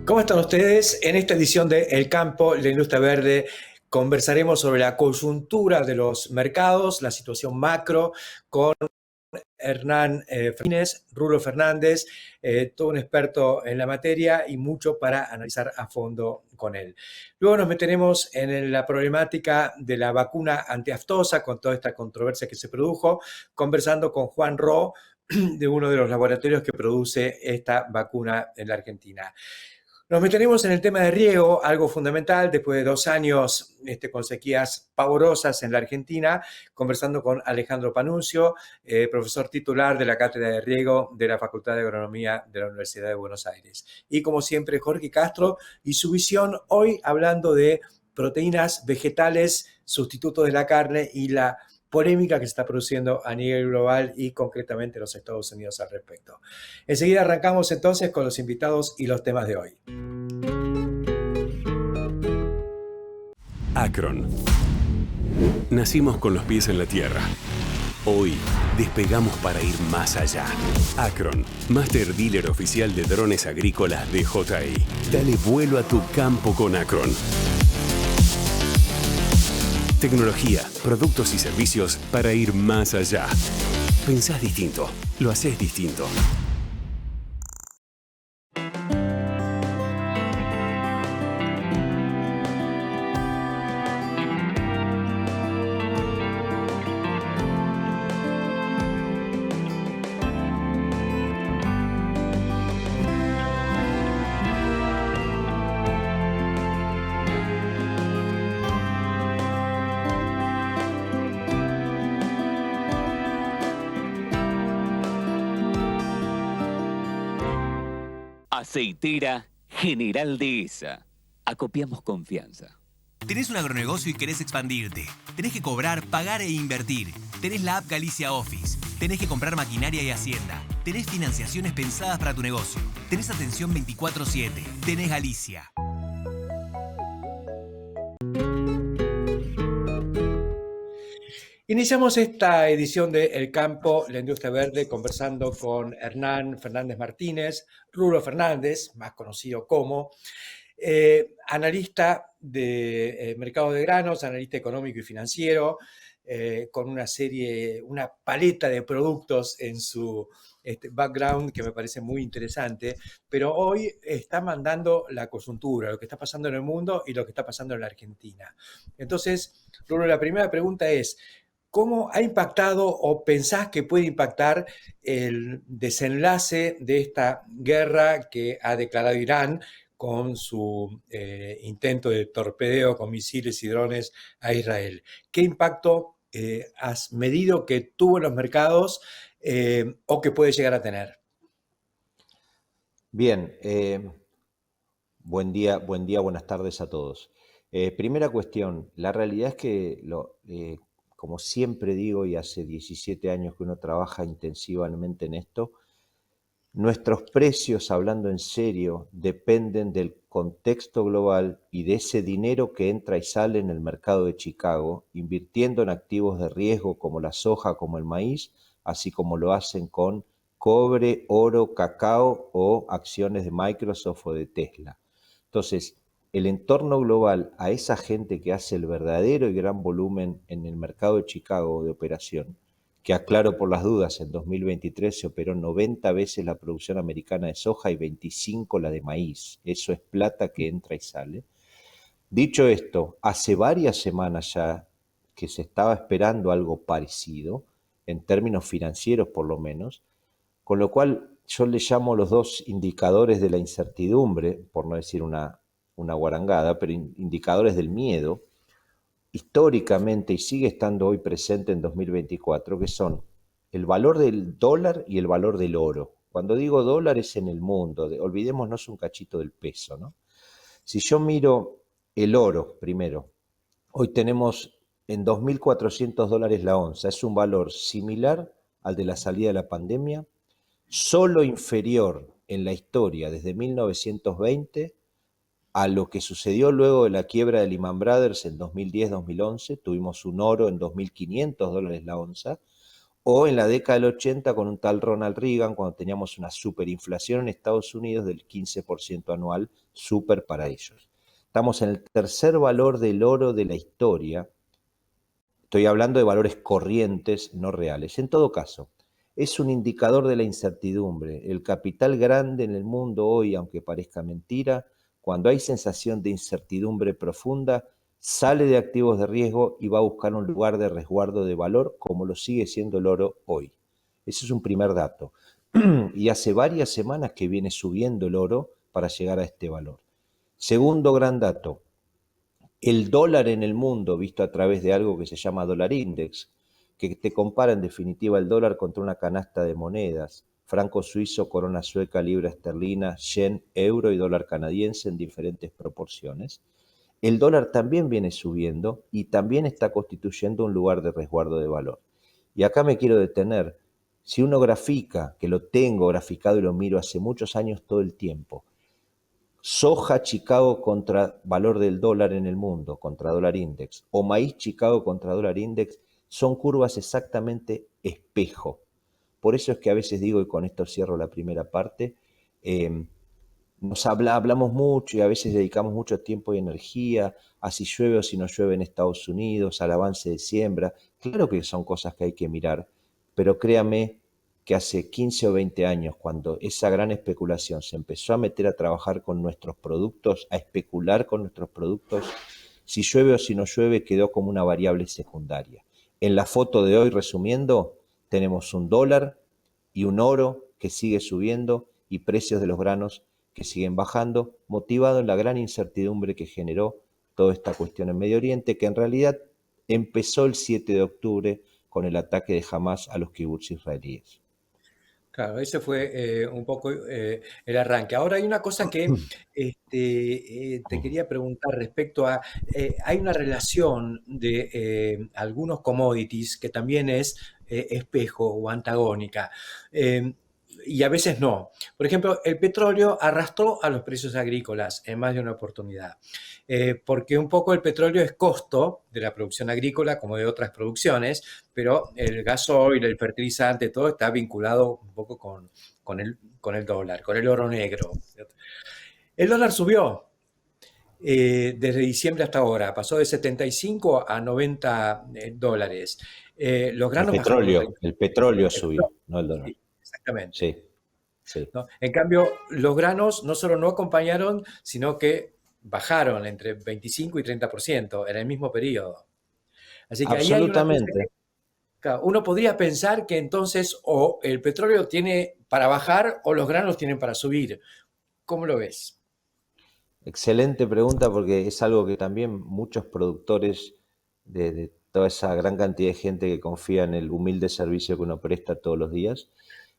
¿Cómo están ustedes? En esta edición de El Campo, la Industria Verde, conversaremos sobre la coyuntura de los mercados, la situación macro, con Hernán Martínez, Rulo Fernández, todo un experto en la materia y mucho para analizar a fondo con él. Luego nos meteremos en la problemática de la vacuna antiaftosa, con toda esta controversia que se produjo, conversando con Juan Ro, de uno de los laboratorios que produce esta vacuna en la Argentina. Nos meteremos en el tema de riego, algo fundamental, después de 2 años con sequías pavorosas en la Argentina, conversando con Alejandro Panuncio, profesor titular de la Cátedra de Riego de la Facultad de Agronomía de la Universidad de Buenos Aires. Y como siempre, Jorge Castro y su visión hoy hablando de proteínas vegetales, sustitutos de la carne y la polémica que se está produciendo a nivel global y concretamente en los Estados Unidos al respecto. Enseguida arrancamos entonces con los invitados y los temas de hoy. Acron. Nacimos con los pies en la tierra. Hoy despegamos para ir más allá. Acron, Master Dealer Oficial de Drones Agrícolas de DJI. Dale vuelo a tu campo con Acron. Tecnología, productos y servicios para ir más allá. Pensás distinto, lo haces distinto. Aceitera General Dehesa. Acopiamos confianza. Tenés un agronegocio y querés expandirte. Tenés que cobrar, pagar e invertir. Tenés la app Galicia Office. Tenés que comprar maquinaria y hacienda. Tenés financiaciones pensadas para tu negocio. Tenés atención 24/7. Tenés Galicia. Iniciamos esta edición de El Campo, la Industria Verde, conversando con Hernán Fernández Martínez, Rulo Fernández, más conocido como analista de mercado de granos, analista económico y financiero, con una paleta de productos en su background que me parece muy interesante, pero hoy está mandando la coyuntura, lo que está pasando en el mundo y lo que está pasando en la Argentina. Entonces, Rulo, la primera pregunta es, ¿cómo ha impactado o pensás que puede impactar el desenlace de esta guerra que ha declarado Irán con su intento de torpedeo con misiles y drones a Israel? ¿Qué impacto has medido que tuvo en los mercados o que puede llegar a tener? Bien, buen día, buenas tardes a todos. Primera cuestión, la realidad es que como siempre digo, y hace 17 años que uno trabaja intensivamente en esto, nuestros precios, hablando en serio, dependen del contexto global y de ese dinero que entra y sale en el mercado de Chicago, invirtiendo en activos de riesgo como la soja, como el maíz, así como lo hacen con cobre, oro, cacao o acciones de Microsoft o de Tesla. Entonces, el entorno global a esa gente que hace el verdadero y gran volumen en el mercado de Chicago de operación, que aclaro por las dudas, en 2023 se operó 90 veces la producción americana de soja y 25 la de maíz. Eso es plata que entra y sale. Dicho esto, hace varias semanas ya que se estaba esperando algo parecido, en términos financieros por lo menos, con lo cual yo le llamo los dos indicadores de la incertidumbre, por no decir una guarangada, pero indicadores del miedo, históricamente y sigue estando hoy presente en 2024, que son el valor del dólar y el valor del oro. Cuando digo dólares en el mundo, olvidémonos un cachito del peso, ¿no? Si yo miro el oro primero, hoy tenemos en $2.400 la onza, es un valor similar al de la salida de la pandemia, solo inferior en la historia desde 1920 a lo que sucedió luego de la quiebra de Lehman Brothers en 2010-2011, tuvimos un oro en $2.500 la onza, o en la década del 80 con un tal Ronald Reagan, cuando teníamos una superinflación en Estados Unidos del 15% anual, súper para ellos. Estamos en el tercer valor del oro de la historia. Estoy hablando de valores corrientes, no reales. En todo caso, es un indicador de la incertidumbre. El capital grande en el mundo hoy, aunque parezca mentira, cuando hay sensación de incertidumbre profunda, sale de activos de riesgo y va a buscar un lugar de resguardo de valor, como lo sigue siendo el oro hoy. Ese es un primer dato. Y hace varias semanas que viene subiendo el oro para llegar a este valor. Segundo gran dato, el dólar en el mundo, visto a través de algo que se llama dólar index, que te compara en definitiva el dólar contra una canasta de monedas, franco suizo, corona sueca, libra esterlina, yen, euro y dólar canadiense en diferentes proporciones. El dólar también viene subiendo y también está constituyendo un lugar de resguardo de valor. Y acá me quiero detener. Si uno grafica, que lo tengo graficado y lo miro hace muchos años todo el tiempo, soja Chicago contra valor del dólar en el mundo, contra dólar index, o maíz Chicago contra dólar index, son curvas exactamente espejo. Por eso es que a veces digo, y con esto cierro la primera parte, hablamos mucho y a veces dedicamos mucho tiempo y energía a si llueve o si no llueve en Estados Unidos, al avance de siembra. Claro que son cosas que hay que mirar, pero créame que hace 15 o 20 años, cuando esa gran especulación se empezó a meter a trabajar con nuestros productos, a especular con nuestros productos, si llueve o si no llueve quedó como una variable secundaria. En la foto de hoy, resumiendo, tenemos un dólar y un oro que sigue subiendo y precios de los granos que siguen bajando, motivado en la gran incertidumbre que generó toda esta cuestión en Medio Oriente, que en realidad empezó el 7 de octubre con el ataque de Hamás a los kibbutz israelíes. Claro, ese fue un poco el arranque. Ahora hay una cosa que te quería preguntar respecto a, hay una relación de algunos commodities que también es espejo o antagónica. Y a veces no. Por ejemplo, el petróleo arrastró a los precios agrícolas en más de una oportunidad, porque un poco el petróleo es costo de la producción agrícola como de otras producciones, pero el gasoil, el fertilizante, todo está vinculado un poco con el dólar, con el oro negro. El dólar subió desde diciembre hasta ahora, pasó de 75 a 90 dólares. Los granos bajaron un 30%. El petróleo subió, no el dólar. Sí, exactamente. Sí, sí. ¿No? En cambio, los granos no solo no acompañaron, sino que bajaron entre 25 y 30% en el mismo periodo. Así que ahí hay una cosa Absolutamente. que uno podría pensar que entonces o el petróleo tiene para bajar o los granos tienen para subir. ¿Cómo lo ves? Excelente pregunta porque es algo que también muchos productores de toda esa gran cantidad de gente que confía en el humilde servicio que uno presta todos los días,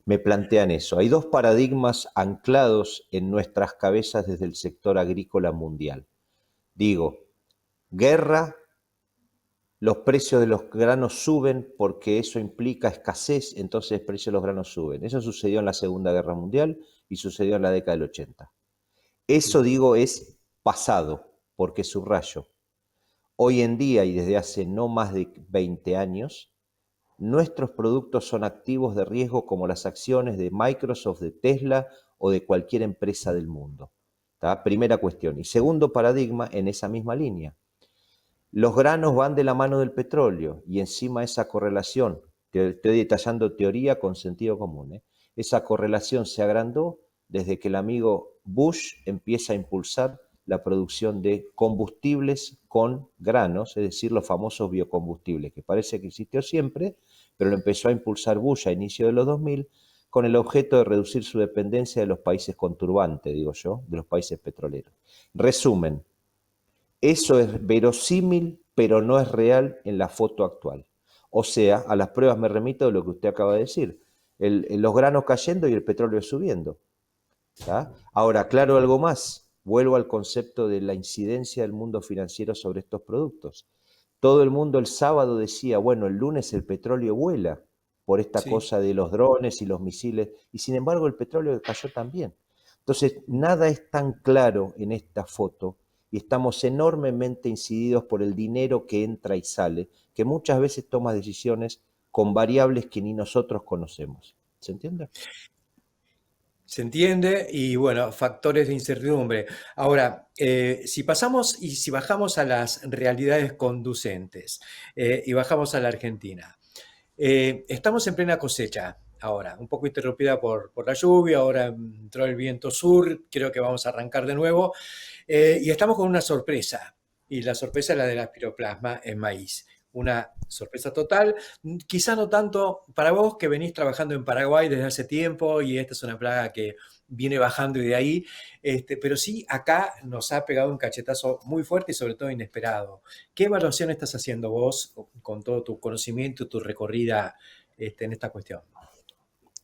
me plantean eso. Hay dos paradigmas anclados en nuestras cabezas desde el sector agrícola mundial. Digo, guerra, los precios de los granos suben porque eso implica escasez, entonces el precio de los granos suben. Eso sucedió en la Segunda Guerra Mundial y sucedió en la década del 80. Eso, digo, es pasado, porque subrayo. Hoy en día y desde hace no más de 20 años, nuestros productos son activos de riesgo como las acciones de Microsoft, de Tesla o de cualquier empresa del mundo. ¿Tá? Primera cuestión. Y segundo paradigma en esa misma línea. Los granos van de la mano del petróleo y encima esa correlación, te estoy detallando teoría con sentido común, esa correlación se agrandó desde que el amigo Bush empieza a impulsar la producción de combustibles con granos, es decir, los famosos biocombustibles, que parece que existió siempre, pero lo empezó a impulsar Bush a inicio de los 2000 con el objeto de reducir su dependencia de los países conturbantes, digo yo, de los países petroleros. Resumen, eso es verosímil, pero no es real en la foto actual. O sea, a las pruebas me remito de lo que usted acaba de decir. los granos cayendo y el petróleo subiendo. ¿Tá? Ahora, aclaro algo más. Vuelvo al concepto de la incidencia del mundo financiero sobre estos productos. Todo el mundo el sábado decía, bueno, el lunes el petróleo vuela por esta Sí. cosa de los drones y los misiles, y sin embargo el petróleo cayó también. Entonces, nada es tan claro en esta foto y estamos enormemente incididos por el dinero que entra y sale, que muchas veces toma decisiones con variables que ni nosotros conocemos. ¿Se entiende? Se entiende y bueno, factores de incertidumbre. Ahora, si pasamos y si bajamos a las realidades conducentes y bajamos a la Argentina, estamos en plena cosecha ahora, un poco interrumpida por la lluvia, ahora entró el viento sur, creo que vamos a arrancar de nuevo y estamos con una sorpresa y la sorpresa es la de la piroplasma en maíz. Una sorpresa total, quizá no tanto para vos que venís trabajando en Paraguay desde hace tiempo y esta es una plaga que viene bajando y de ahí, pero sí acá nos ha pegado un cachetazo muy fuerte y sobre todo inesperado. ¿Qué evaluación estás haciendo vos con todo tu conocimiento, tu recorrida en esta cuestión?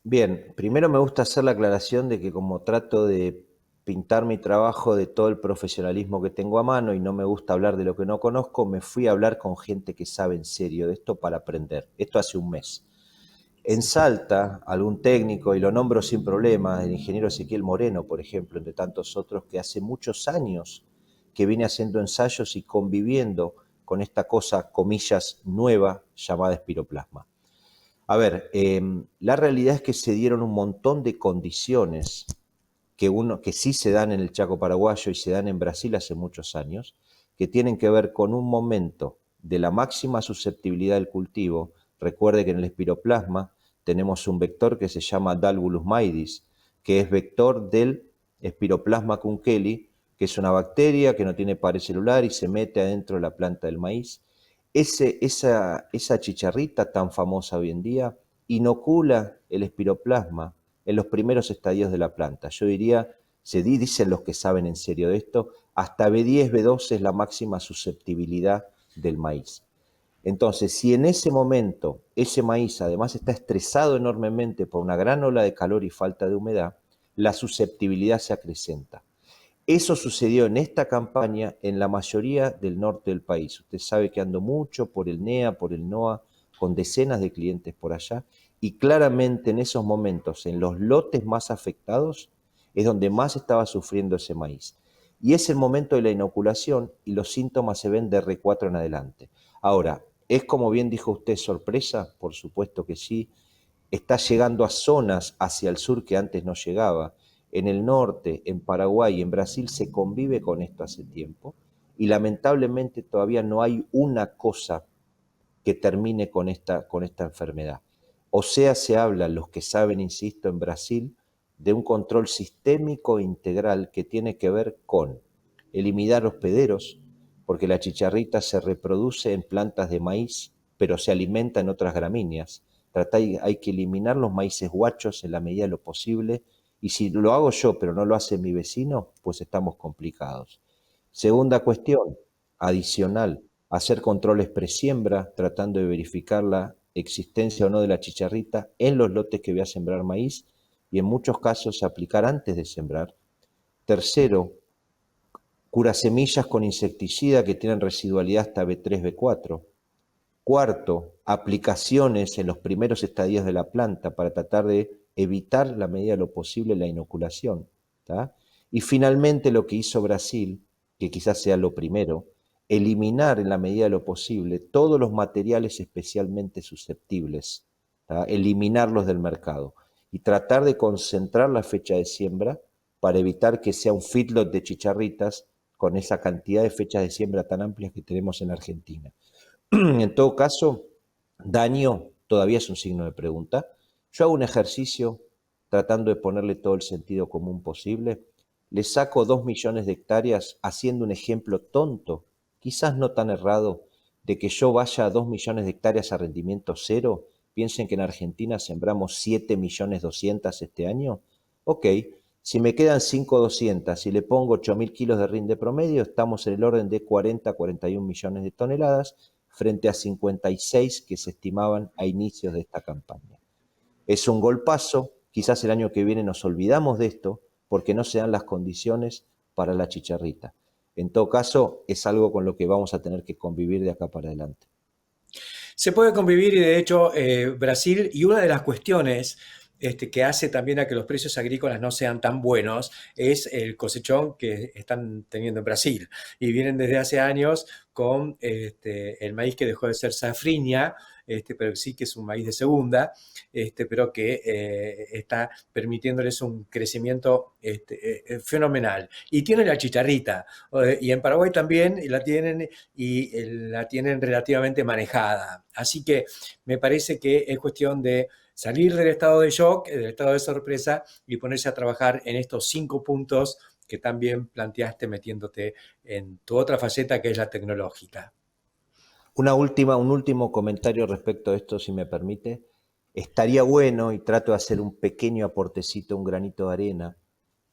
Bien, primero me gusta hacer la aclaración de que como trato de pintar mi trabajo de todo el profesionalismo que tengo a mano y no me gusta hablar de lo que no conozco, me fui a hablar con gente que sabe en serio de esto para aprender. Esto hace un mes. En Salta, algún técnico, y lo nombro sin problema, el ingeniero Ezequiel Moreno, por ejemplo, entre tantos otros, que hace muchos años que viene haciendo ensayos y conviviendo con esta cosa, comillas, nueva llamada espiroplasma. A ver, la realidad es que se dieron un montón de condiciones que sí se dan en el Chaco paraguayo y se dan en Brasil hace muchos años, que tienen que ver con un momento de la máxima susceptibilidad del cultivo. Recuerde que en el espiroplasma tenemos un vector que se llama Dalvulus maidis, que es vector del espiroplasma kunkeli, que es una bacteria que no tiene pared celular y se mete adentro de la planta del maíz. Esa chicharrita tan famosa hoy en día inocula el espiroplasma en los primeros estadios de la planta. Yo diría, dicen los que saben en serio de esto, hasta B10, B12 es la máxima susceptibilidad del maíz. Entonces, si en ese momento ese maíz además está estresado enormemente por una gran ola de calor y falta de humedad, la susceptibilidad se acrecenta. Eso sucedió en esta campaña en la mayoría del norte del país. Usted sabe que ando mucho por el NEA, por el NOA, con decenas de clientes por allá, y claramente en esos momentos, en los lotes más afectados, es donde más estaba sufriendo ese maíz. Y es el momento de la inoculación y los síntomas se ven de R4 en adelante. Ahora, ¿es como bien dijo usted sorpresa? Por supuesto que sí. Está llegando a zonas hacia el sur que antes no llegaba. En el norte, en Paraguay y en Brasil se convive con esto hace tiempo y lamentablemente todavía no hay una cosa que termine con esta enfermedad. O sea, se habla, los que saben, insisto, en Brasil, de un control sistémico e integral que tiene que ver con eliminar hospederos, porque la chicharrita se reproduce en plantas de maíz, pero se alimenta en otras gramíneas. Hay que eliminar los maíces guachos en la medida de lo posible, y si lo hago yo, pero no lo hace mi vecino, pues estamos complicados. Segunda cuestión, adicional, hacer controles presiembra, tratando de verificar la existencia o no de la chicharrita en los lotes que voy a sembrar maíz y en muchos casos aplicar antes de sembrar. Tercero, curasemillas con insecticida que tienen residualidad hasta B3, B4. Cuarto, aplicaciones en los primeros estadios de la planta para tratar de evitar la medida de lo posible la inoculación. ¿Tá? Y finalmente lo que hizo Brasil, que quizás sea lo primero, eliminar en la medida de lo posible todos los materiales especialmente susceptibles, ¿tá? Eliminarlos del mercado y tratar de concentrar la fecha de siembra para evitar que sea un feedlot de chicharritas con esa cantidad de fechas de siembra tan amplias que tenemos en Argentina. En todo caso, daño todavía es un signo de pregunta. Yo hago un ejercicio tratando de ponerle todo el sentido común posible. Le saco 2 millones de hectáreas haciendo un ejemplo tonto, quizás no tan errado, de que yo vaya a 2 millones de hectáreas a rendimiento cero. Piensen que en Argentina sembramos 7.200.000 este año. Ok, si me quedan 5.200 y le pongo 8.000 kilos de rinde promedio, estamos en el orden de 40, 41 millones de toneladas frente a 56 que se estimaban a inicios de esta campaña. Es un golpazo, quizás el año que viene nos olvidamos de esto porque no se dan las condiciones para la chicharrita. En todo caso, es algo con lo que vamos a tener que convivir de acá para adelante. Se puede convivir y de hecho Brasil, y una de las cuestiones que hace también a que los precios agrícolas no sean tan buenos es el cosechón que están teniendo en Brasil. Y vienen desde hace años con el maíz que dejó de ser safrinha, pero sí que es un maíz de segunda, pero que está permitiéndoles un crecimiento fenomenal. Y tienen la chicharrita, y en Paraguay también la tienen, y la tienen relativamente manejada. Así que me parece que es cuestión de salir del estado de shock, del estado de sorpresa, y ponerse a trabajar en estos 5 puntos que también planteaste metiéndote en tu otra faceta, que es la tecnológica. Un último comentario respecto a esto, si me permite. Estaría bueno, y trato de hacer un pequeño aportecito, un granito de arena,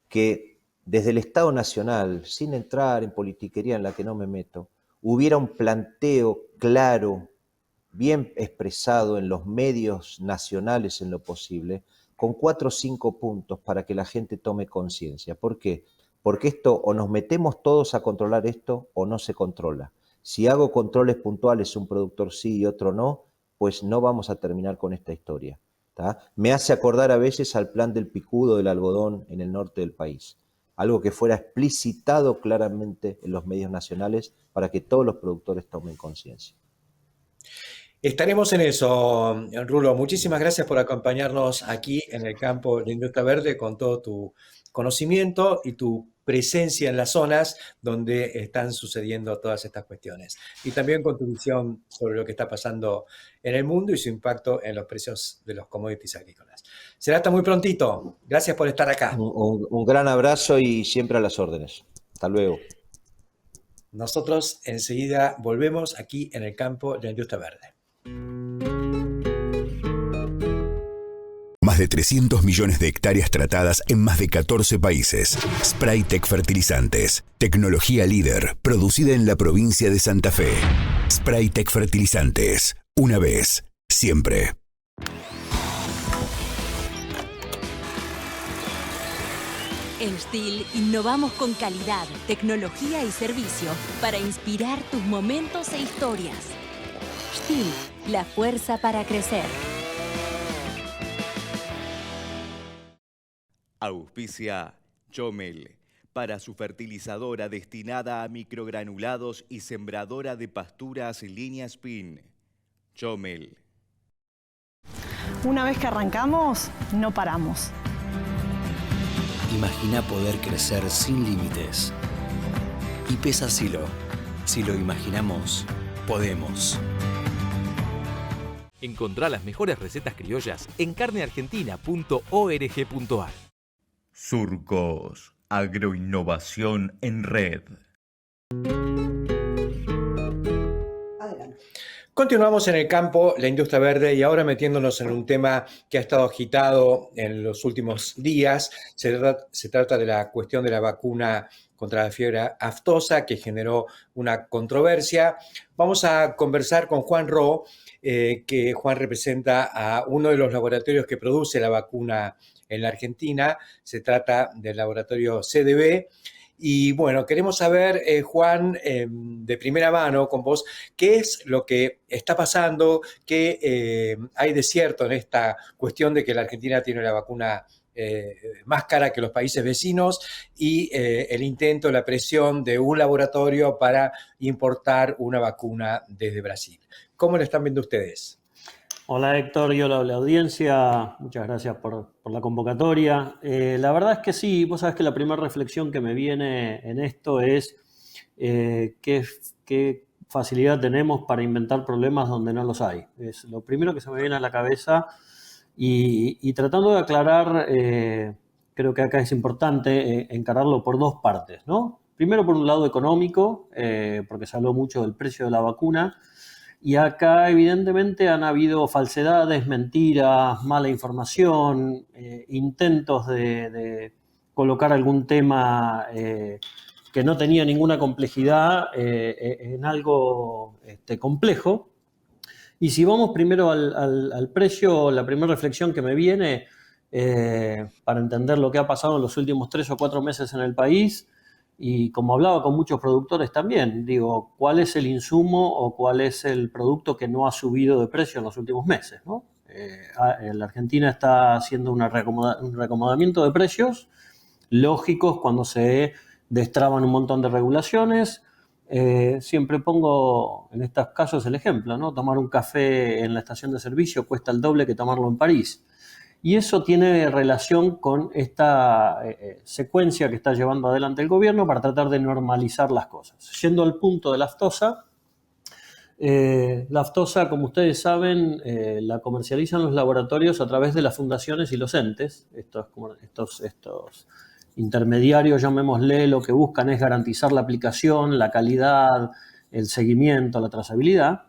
que desde el Estado Nacional, sin entrar en politiquería en la que no me meto, hubiera un planteo claro, bien expresado en los medios nacionales en lo posible, con 4 o 5 puntos para que la gente tome conciencia. ¿Por qué? Porque esto, o nos metemos todos a controlar esto, o no se controla. Si hago controles puntuales, un productor sí y otro no, pues no vamos a terminar con esta historia. ¿Tá? Me hace acordar a veces al plan del picudo del algodón en el norte del país. Algo que fuera explicitado claramente en los medios nacionales para que todos los productores tomen conciencia. Estaremos en eso, Rulo. Muchísimas gracias por acompañarnos aquí en el campo de Industria Verde con todo tu conocimiento y tu presencia en las zonas donde están sucediendo todas estas cuestiones. Y también con tu visión sobre lo que está pasando en el mundo y su impacto en los precios de los commodities agrícolas. Será hasta muy prontito. Gracias por estar acá. Un gran abrazo y siempre a las órdenes. Hasta luego. Nosotros enseguida volvemos aquí en el campo de la Industria Verde. Más de 300 millones de hectáreas tratadas en más de 14 países. Spraytec Fertilizantes. Tecnología líder, producida en la provincia de Santa Fe. Spraytec Fertilizantes. Una vez, siempre. En STIHL innovamos con calidad, tecnología y servicio para inspirar tus momentos e historias. STIHL, la fuerza para crecer. Auspicia Chomel, para su fertilizadora destinada a microgranulados y sembradora de pasturas línea Spin. Chomel. Una vez que arrancamos, no paramos. Imagina poder crecer sin límites. Y Pesa Silo. Si lo imaginamos, podemos. Encontrá las mejores recetas criollas en carneargentina.org.ar. Surcos, agroinnovación en red. Continuamos en el campo, la industria verde, y ahora metiéndonos en un tema que ha estado agitado en los últimos días. Se trata de la cuestión de la vacuna contra la fiebre aftosa, que generó una controversia. Vamos a conversar con Juan Ro, que Juan representa a uno de los laboratorios que produce la vacuna en la Argentina. Se trata del laboratorio CDB. Y bueno, queremos saber, Juan, de primera mano con vos, qué es lo que está pasando, qué hay de cierto en esta cuestión de que la Argentina tiene la vacuna más cara que los países vecinos y el intento, la presión de un laboratorio para importar una vacuna desde Brasil. ¿Cómo lo están viendo ustedes? Hola Héctor y hola a la audiencia, muchas gracias por la convocatoria. La verdad es que sí, vos sabés que la primera reflexión que me viene en esto es qué facilidad tenemos para inventar problemas donde no los hay. Es lo primero que se me viene a la cabeza y tratando de aclarar, creo que acá es importante encararlo por dos partes, ¿no? Primero por un lado económico, porque se habló mucho del precio de la vacuna. Y acá evidentemente han habido falsedades, mentiras, mala información, intentos de colocar algún tema que no tenía ninguna complejidad en algo complejo. Y si vamos primero al precio, la primera reflexión que me viene para entender lo que ha pasado en los últimos 3 o 4 meses en el país, y como hablaba con muchos productores también, digo, ¿cuál es el insumo o cuál es el producto que no ha subido de precio en los últimos meses, ¿no? La Argentina está haciendo un reacomodamiento de precios lógicos cuando se destraban un montón de regulaciones. Siempre pongo en estos casos el ejemplo, ¿no? Tomar un café en la estación de servicio cuesta el doble que tomarlo en París. Y eso tiene relación con esta secuencia que está llevando adelante el gobierno para tratar de normalizar las cosas. Yendo al punto de la aftosa, como ustedes saben, la comercializan los laboratorios a través de las fundaciones y los entes. Estos intermediarios, llamémosle, lo que buscan es garantizar la aplicación, la calidad, el seguimiento, la trazabilidad.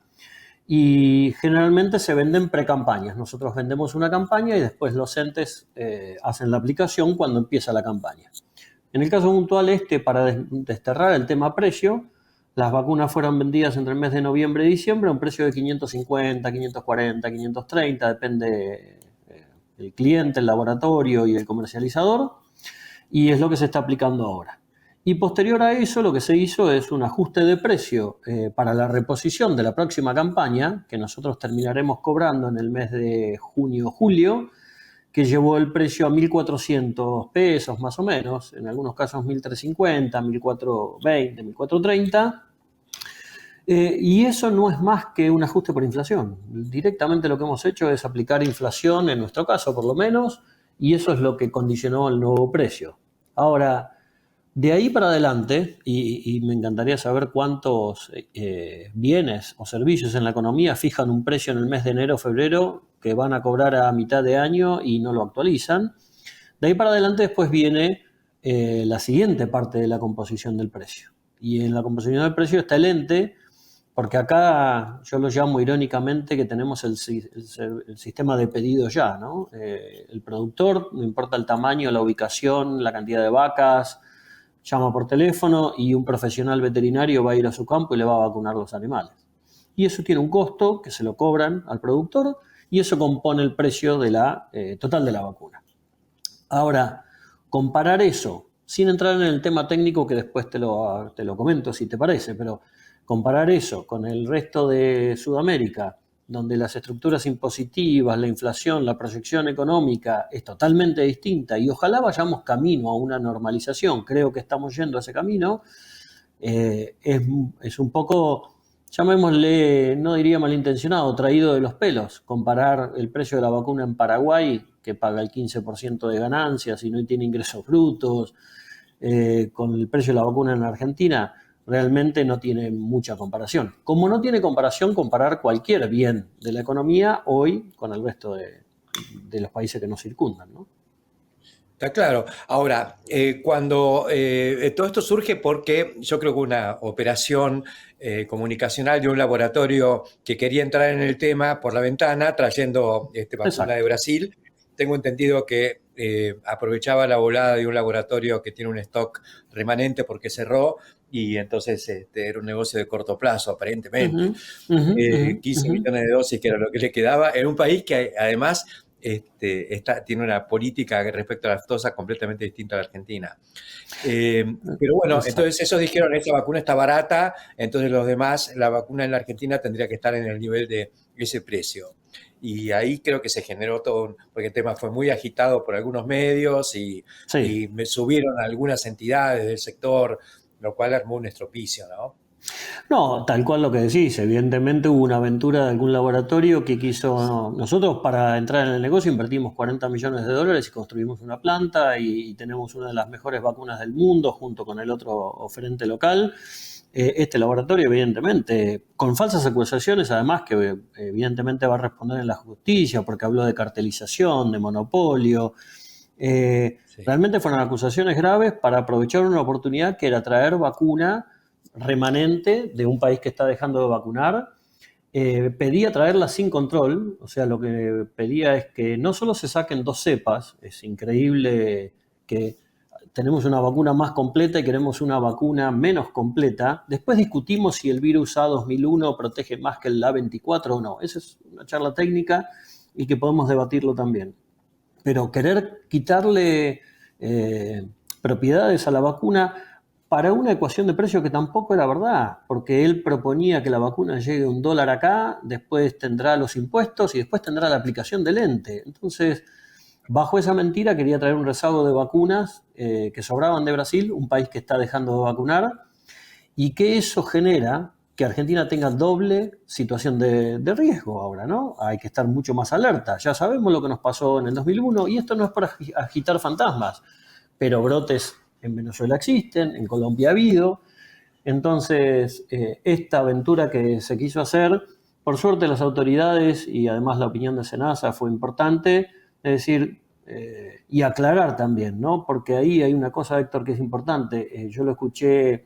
Y generalmente se venden precampañas. Nosotros vendemos una campaña y después los entes hacen la aplicación cuando empieza la campaña. En el caso puntual para desterrar el tema precio, las vacunas fueron vendidas entre el mes de noviembre y diciembre a un precio de 550, 540, 530, depende el cliente, el laboratorio y el comercializador, y es lo que se está aplicando ahora. Y posterior a eso, lo que se hizo es un ajuste de precio para la reposición de la próxima campaña, que nosotros terminaremos cobrando en el mes de junio-julio, que llevó el precio a 1.400 pesos más o menos, en algunos casos 1.350, 1.420, 1.430. Y eso no es más que un ajuste por inflación. Directamente lo que hemos hecho es aplicar inflación, en nuestro caso por lo menos, y eso es lo que condicionó el nuevo precio. Ahora, de ahí para adelante, y me encantaría saber cuántos bienes o servicios en la economía fijan un precio en el mes de enero o febrero que van a cobrar a mitad de año y no lo actualizan. De ahí para adelante después viene la siguiente parte de la composición del precio. Y en la composición del precio está el ente, porque acá yo lo llamo irónicamente que tenemos el sistema de pedido ya, ¿no? El productor, no importa el tamaño, la ubicación, la cantidad de vacas, llama por teléfono y un profesional veterinario va a ir a su campo y le va a vacunar los animales. Y eso tiene un costo que se lo cobran al productor y eso compone el precio de total de la vacuna. Ahora, comparar eso, sin entrar en el tema técnico que después te lo comento si te parece, pero comparar eso con el resto de Sudamérica, donde las estructuras impositivas, la inflación, la proyección económica es totalmente distinta y ojalá vayamos camino a una normalización, creo que estamos yendo a ese camino, es un poco, llamémosle, no diría malintencionado, traído de los pelos, comparar el precio de la vacuna en Paraguay, que paga el 15% de ganancias y no tiene ingresos brutos, con el precio de la vacuna en Argentina, realmente no tiene mucha comparación. Como no tiene comparación comparar cualquier bien de la economía hoy con el resto de los países que nos circundan, ¿no? Está claro. Ahora, cuando todo esto surge porque yo creo que una operación comunicacional de un laboratorio que quería entrar en el tema por la ventana, trayendo vacuna de Brasil, tengo entendido que aprovechaba la volada de un laboratorio que tiene un stock remanente porque cerró, y entonces era un negocio de corto plazo, aparentemente. 15 millones de dosis, que era lo que le quedaba, en un país que además tiene una política respecto a la aftosa completamente distinta a la Argentina. Pero bueno, entonces esos dijeron, esa vacuna está barata, entonces los demás, la vacuna en la Argentina tendría que estar en el nivel de ese precio. Y ahí creo que se generó todo, porque el tema fue muy agitado por algunos medios y me subieron algunas entidades del sector, lo cual armó un estropicio, ¿no? No, tal cual lo que decís. Evidentemente hubo una aventura de algún laboratorio que quiso... Nosotros para entrar en el negocio invertimos $40 millones y construimos una planta y tenemos una de las mejores vacunas del mundo junto con el otro oferente local. Este laboratorio, evidentemente, con falsas acusaciones, además que evidentemente va a responder en la justicia porque habló de cartelización, de monopolio. Realmente fueron acusaciones graves para aprovechar una oportunidad que era traer vacuna remanente de un país que está dejando de vacunar. Pedía traerla sin control, o sea, lo que pedía es que no solo se saquen 2 cepas, es increíble que tenemos una vacuna más completa y queremos una vacuna menos completa. Después discutimos si el virus A2001 protege más que el A24 o no. Esa es una charla técnica y que podemos debatirlo también. Pero querer quitarle propiedades a la vacuna para una ecuación de precio que tampoco era verdad, porque él proponía que la vacuna llegue a $1 acá, después tendrá los impuestos y después tendrá la aplicación del ente. Entonces, bajo esa mentira quería traer un rezago de vacunas que sobraban de Brasil, un país que está dejando de vacunar, y que eso genera que Argentina tenga doble situación de riesgo ahora, ¿no? Hay que estar mucho más alerta. Ya sabemos lo que nos pasó en el 2001 y esto no es para agitar fantasmas, pero brotes en Venezuela existen, en Colombia ha habido. Entonces, esta aventura que se quiso hacer, por suerte las autoridades y además la opinión de Senasa fue importante, es decir, y aclarar también, ¿no? Porque ahí hay una cosa, Héctor, que es importante. Yo lo escuché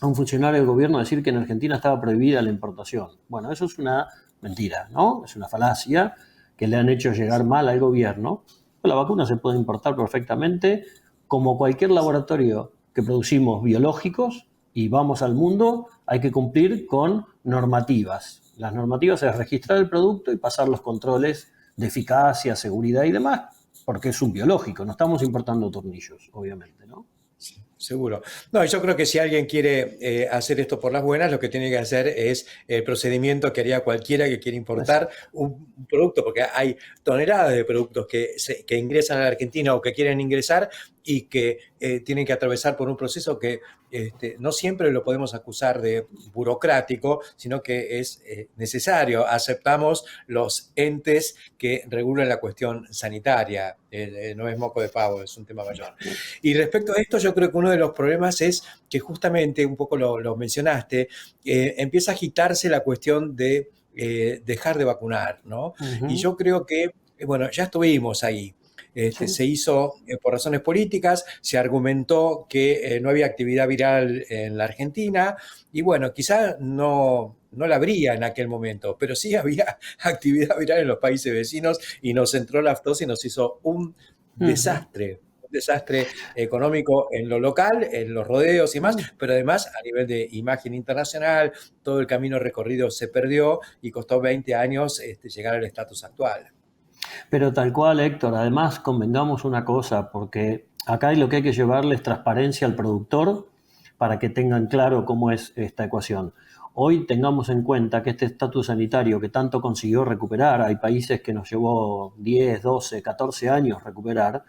a un funcionario del gobierno decir que en Argentina estaba prohibida la importación. Bueno, eso es una mentira, ¿no? Es una falacia que le han hecho llegar mal al gobierno. La vacuna se puede importar perfectamente, como cualquier laboratorio que producimos biológicos y vamos al mundo, hay que cumplir con normativas. Las normativas es registrar el producto y pasar los controles de eficacia, seguridad y demás, porque es un biológico, no estamos importando tornillos, obviamente, ¿no? Sí, seguro. No, yo creo que si alguien quiere hacer esto por las buenas, lo que tiene que hacer es el procedimiento que haría cualquiera que quiera importar un producto, porque hay toneladas de productos que ingresan a la Argentina o que quieren ingresar y que tienen que atravesar por un proceso que no siempre lo podemos acusar de burocrático, sino que es necesario. Aceptamos los entes que regulan la cuestión sanitaria. No es moco de pavo, es un tema mayor. Y respecto a esto, yo creo que uno de los problemas es que justamente, un poco lo mencionaste, empieza a agitarse la cuestión de dejar de vacunar, ¿no? Uh-huh. Y yo creo que, bueno, ya estuvimos ahí. Sí. Se hizo por razones políticas, se argumentó que no había actividad viral en la Argentina y bueno, quizá no la habría en aquel momento, pero sí había actividad viral en los países vecinos y nos entró la aftosa y nos hizo un desastre. Un desastre económico en lo local, en los rodeos y demás, pero además a nivel de imagen internacional, todo el camino recorrido se perdió y costó 20 años llegar al estatus actual. Pero tal cual, Héctor, además convengamos una cosa, porque acá lo que hay que llevarle es transparencia al productor para que tengan claro cómo es esta ecuación. Hoy tengamos en cuenta que este estatus sanitario que tanto consiguió recuperar, hay países que nos llevó 10, 12, 14 años recuperar,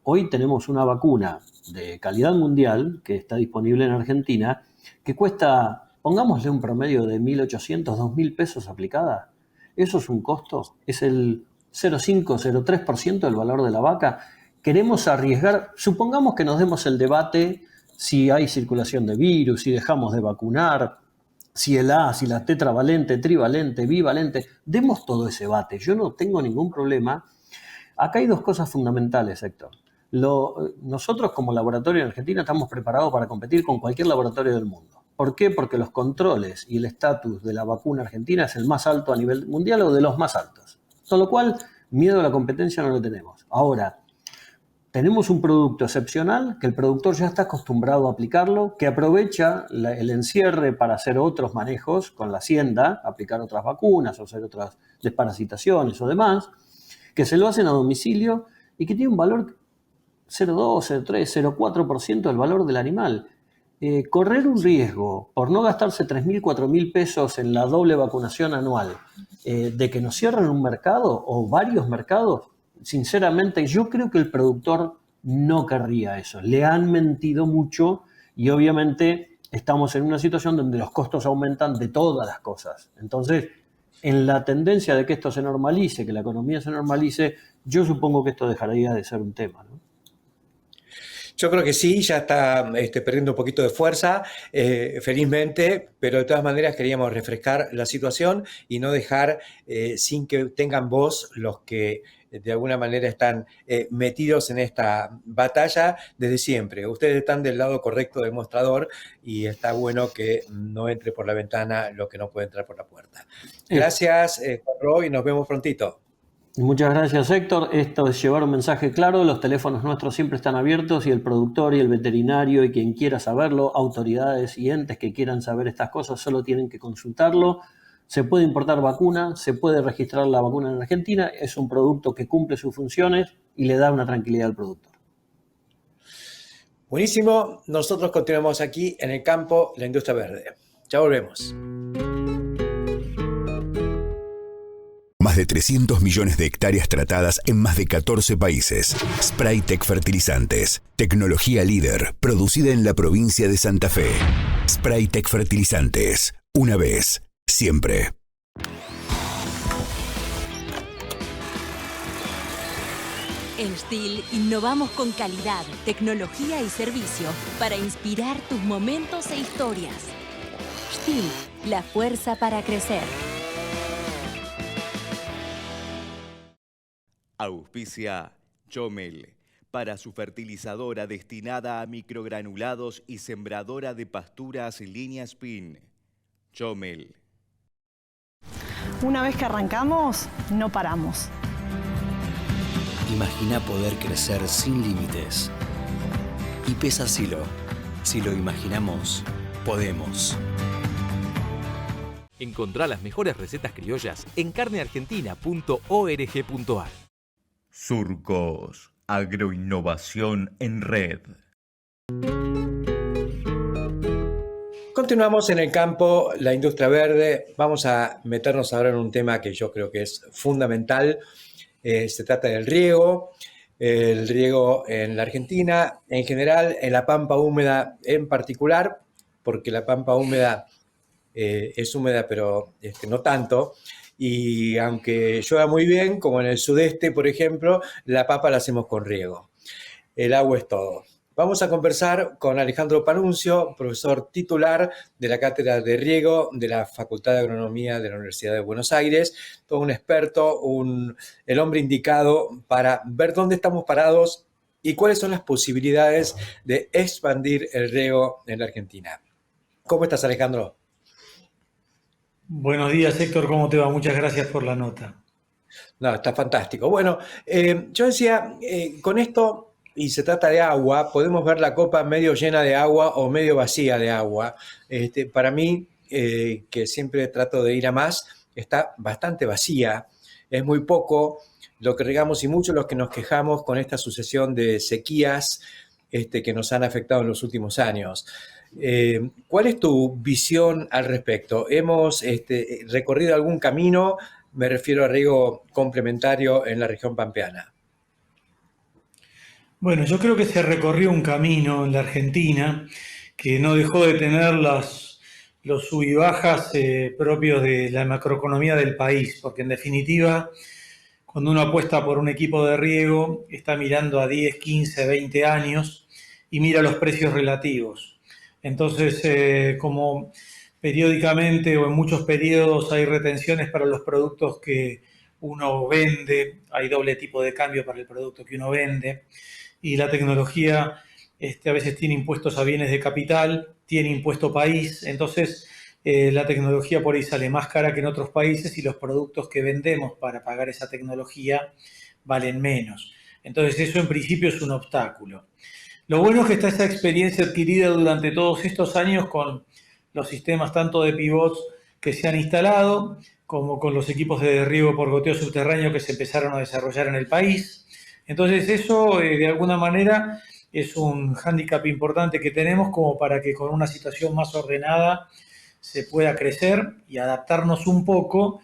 hoy tenemos una vacuna de calidad mundial que está disponible en Argentina que cuesta, pongámosle un promedio de 1.800, 2.000 pesos aplicada. Eso es un costo, es el 0,5, 0,3% del valor de la vaca. Queremos arriesgar, supongamos que nos demos el debate si hay circulación de virus, si dejamos de vacunar, si el A, si la tetravalente, trivalente, bivalente, demos todo ese debate. Yo no tengo ningún problema. Acá hay dos cosas fundamentales, Héctor. Nosotros como laboratorio en Argentina estamos preparados para competir con cualquier laboratorio del mundo. ¿Por qué? Porque los controles y el estatus de la vacuna argentina es el más alto a nivel mundial o de los más altos. Con lo cual, miedo a la competencia no lo tenemos. Ahora, tenemos un producto excepcional que el productor ya está acostumbrado a aplicarlo, que aprovecha el encierre para hacer otros manejos con la hacienda, aplicar otras vacunas o hacer otras desparasitaciones o demás, que se lo hacen a domicilio y que tiene un valor 0,2, 0,3, 0,4% del valor del animal. Correr un riesgo por no gastarse 3.000, 4.000 pesos en la doble vacunación anual, de que nos cierren un mercado o varios mercados, sinceramente yo creo que el productor no querría eso. Le han mentido mucho y obviamente estamos en una situación donde los costos aumentan de todas las cosas. Entonces, en la tendencia de que esto se normalice, que la economía se normalice, yo supongo que esto dejaría de ser un tema, ¿no? Yo creo que sí, ya está perdiendo un poquito de fuerza, felizmente, pero de todas maneras queríamos refrescar la situación y no dejar sin que tengan voz los que de alguna manera están metidos en esta batalla desde siempre. Ustedes están del lado correcto del mostrador y está bueno que no entre por la ventana lo que no puede entrar por la puerta. Gracias, Juan Roy, y nos vemos prontito. Muchas gracias, Héctor. Esto es llevar un mensaje claro. Los teléfonos nuestros siempre están abiertos y el productor y el veterinario y quien quiera saberlo, autoridades y entes que quieran saber estas cosas, solo tienen que consultarlo. Se puede importar vacuna, se puede registrar la vacuna en Argentina. Es un producto que cumple sus funciones y le da una tranquilidad al productor. Buenísimo. Nosotros continuamos aquí en el campo, la industria verde. Ya volvemos. Más de 300 millones de hectáreas tratadas en más de 14 países. Spraytec Fertilizantes. Tecnología líder, producida en la provincia de Santa Fe. Spraytec Fertilizantes. Una vez, siempre. En Stihl innovamos con calidad, tecnología y servicio para inspirar tus momentos e historias. Stihl, la fuerza para crecer. Auspicia Chomel, para su fertilizadora destinada a microgranulados y sembradora de pasturas línea Spin. Chomel. Una vez que arrancamos, no paramos. Imagina poder crecer sin límites. Y pesa Silo. Si lo imaginamos, podemos. Encontrá las mejores recetas criollas en carneargentina.org.ar. Surcos, agroinnovación en red. Continuamos en el campo, la industria verde. Vamos a meternos ahora en un tema que yo creo que es fundamental. Se trata del riego. El riego en la Argentina, en general, en la pampa húmeda en particular, porque la pampa húmeda es húmeda, pero no tanto. Y aunque llueva muy bien, como en el sudeste, por ejemplo, la papa la hacemos con riego. El agua es todo. Vamos a conversar con Alejandro Panunzio, profesor titular de la Cátedra de Riego de la Facultad de Agronomía de la Universidad de Buenos Aires, todo un experto, el hombre indicado para ver dónde estamos parados y cuáles son las posibilidades de expandir el riego en la Argentina. ¿Cómo estás, Alejandro? Buenos días, Héctor, ¿cómo te va? Muchas gracias por la nota. No, está fantástico. Bueno, yo decía, con esto, y se trata de agua, podemos ver la copa medio llena de agua o medio vacía de agua. Para mí, que siempre trato de ir a más, está bastante vacía. Es muy poco lo que regamos y mucho los que nos quejamos con esta sucesión de sequías que nos han afectado en los últimos años. ¿Cuál es tu visión al respecto? ¿Hemos recorrido algún camino? Me refiero a riego complementario en la región pampeana. Bueno, yo creo que se recorrió un camino en la Argentina que no dejó de tener los sub y bajas propios de la macroeconomía del país, porque en definitiva, cuando uno apuesta por un equipo de riego, está mirando a 10, 15, 20 años y mira los precios relativos. Entonces, como periódicamente o en muchos periodos hay retenciones para los productos que uno vende, hay doble tipo de cambio para el producto que uno vende, y la tecnología a veces tiene impuestos a bienes de capital, tiene impuesto país, entonces la tecnología por ahí sale más cara que en otros países y los productos que vendemos para pagar esa tecnología valen menos. Entonces eso en principio es un obstáculo. Lo bueno es que está esa experiencia adquirida durante todos estos años con los sistemas tanto de pivots que se han instalado como con los equipos de riego por goteo subterráneo que se empezaron a desarrollar en el país. Entonces eso, de alguna manera, es un hándicap importante que tenemos como para que con una situación más ordenada se pueda crecer y adaptarnos un poco.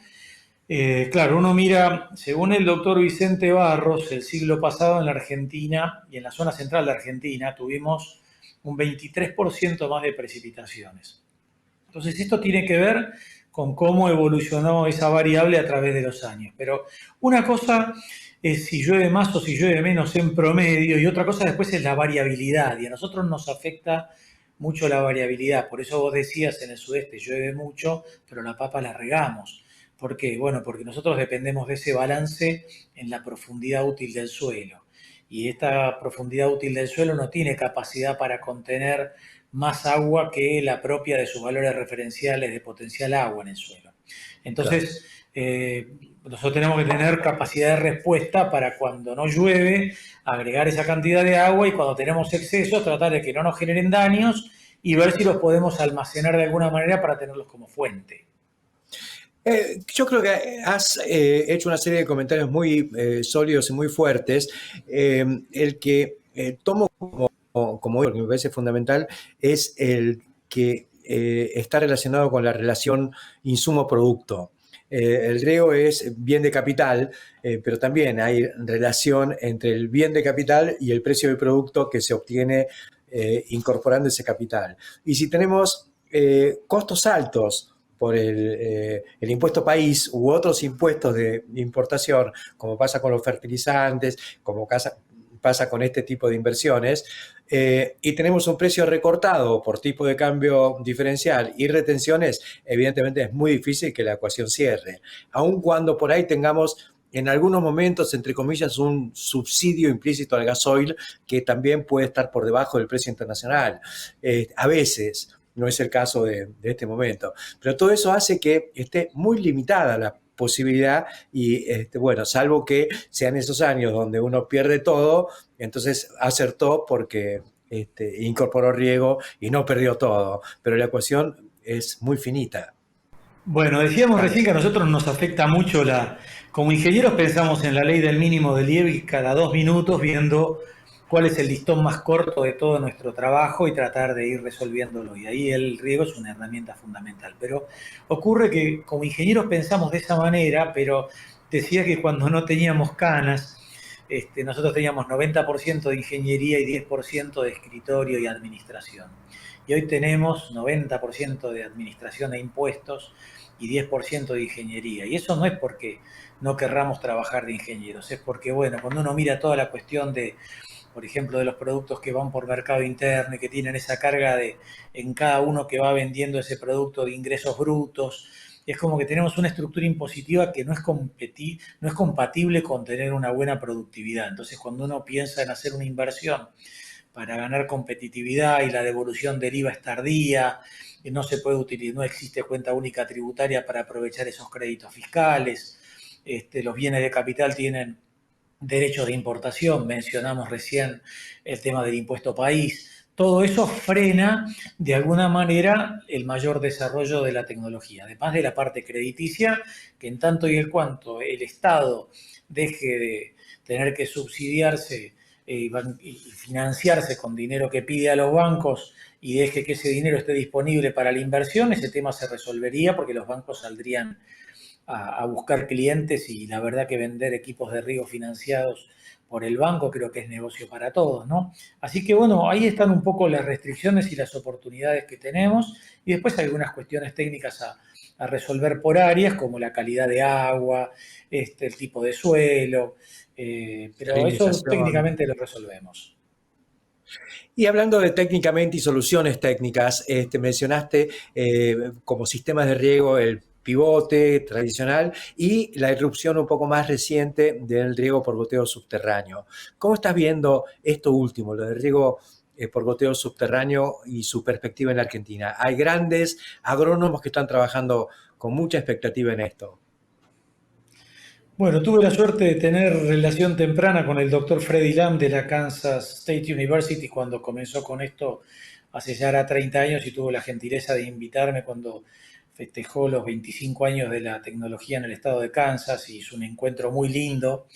Claro, uno mira, según el doctor Vicente Barros, el siglo pasado en la Argentina y en la zona central de Argentina tuvimos un 23% más de precipitaciones. Entonces esto tiene que ver con cómo evolucionó esa variable a través de los años. Pero una cosa es si llueve más o si llueve menos en promedio y otra cosa después es la variabilidad y a nosotros nos afecta mucho la variabilidad. Por eso vos decías en el sudeste llueve mucho, pero la papa la regamos. ¿Por qué? Bueno, porque nosotros dependemos de ese balance en la profundidad útil del suelo. Y esta profundidad útil del suelo no tiene capacidad para contener más agua que la propia de sus valores referenciales de potencial agua en el suelo. Entonces, nosotros tenemos que tener capacidad de respuesta para cuando no llueve, agregar esa cantidad de agua y cuando tenemos exceso, tratar de que no nos generen daños y ver si los podemos almacenar de alguna manera para tenerlos como fuente. Yo creo que has hecho una serie de comentarios muy sólidos y muy fuertes. El que tomo como que me parece fundamental es el que está relacionado con la relación insumo-producto. El riego es bien de capital, pero también hay relación entre el bien de capital y el precio del producto que se obtiene incorporando ese capital. Y si tenemos costos altos por el impuesto país u otros impuestos de importación, como pasa con los fertilizantes, como pasa con este tipo de inversiones, y tenemos un precio recortado por tipo de cambio diferencial y retenciones, evidentemente es muy difícil que la ecuación cierre, aun cuando por ahí tengamos en algunos momentos, entre comillas, un subsidio implícito al gasoil que también puede estar por debajo del precio internacional. A veces, no es el caso de este momento, pero todo eso hace que esté muy limitada la posibilidad y, bueno, salvo que sean esos años donde uno pierde todo, entonces acertó porque incorporó riego y no perdió todo, pero la ecuación es muy finita. Bueno, decíamos recién que a nosotros nos afecta mucho como ingenieros pensamos en la ley del mínimo de Liebig cada 2 minutos viendo cuál es el listón más corto de todo nuestro trabajo y tratar de ir resolviéndolo. Y ahí el riego es una herramienta fundamental. Pero ocurre que como ingenieros pensamos de esa manera, pero decía que cuando no teníamos canas, nosotros teníamos 90% de ingeniería y 10% de escritorio y administración. Y hoy tenemos 90% de administración e impuestos y 10% de ingeniería. Y eso no es porque no querramos trabajar de ingenieros, es porque, bueno, cuando uno mira toda la cuestión de, por ejemplo, de los productos que van por mercado interno y que tienen esa carga de en cada uno que va vendiendo ese producto de ingresos brutos, es como que tenemos una estructura impositiva que no es compatible con tener una buena productividad. Entonces, cuando uno piensa en hacer una inversión para ganar competitividad y la devolución del IVA es tardía, no se puede utilizar, no existe cuenta única tributaria para aprovechar esos créditos fiscales, los bienes de capital tienen derechos de importación, mencionamos recién el tema del impuesto país, todo eso frena de alguna manera el mayor desarrollo de la tecnología, además de la parte crediticia, que en tanto y en cuanto el Estado deje de tener que subsidiarse y financiarse con dinero que pide a los bancos y deje que ese dinero esté disponible para la inversión, ese tema se resolvería porque los bancos saldrían a buscar clientes y la verdad que vender equipos de riego financiados por el banco creo que es negocio para todos, ¿no? Así que bueno, ahí están un poco las restricciones y las oportunidades que tenemos y después hay algunas cuestiones técnicas a resolver por áreas como la calidad de agua, el tipo de suelo, pero eso técnicamente lo resolvemos. Y hablando de técnicamente y soluciones técnicas, mencionaste como sistemas de riego el pivote tradicional y la irrupción un poco más reciente del riego por goteo subterráneo. ¿Cómo estás viendo esto último, lo del riego por goteo subterráneo y su perspectiva en la Argentina? Hay grandes agrónomos que están trabajando con mucha expectativa en esto. Bueno, tuve la suerte de tener relación temprana con el doctor Freddy Lam de la Kansas State University cuando comenzó con esto hace ya 30 años y tuvo la gentileza de invitarme cuando festejó los 25 años de la tecnología en el estado de Kansas y hizo un encuentro muy lindo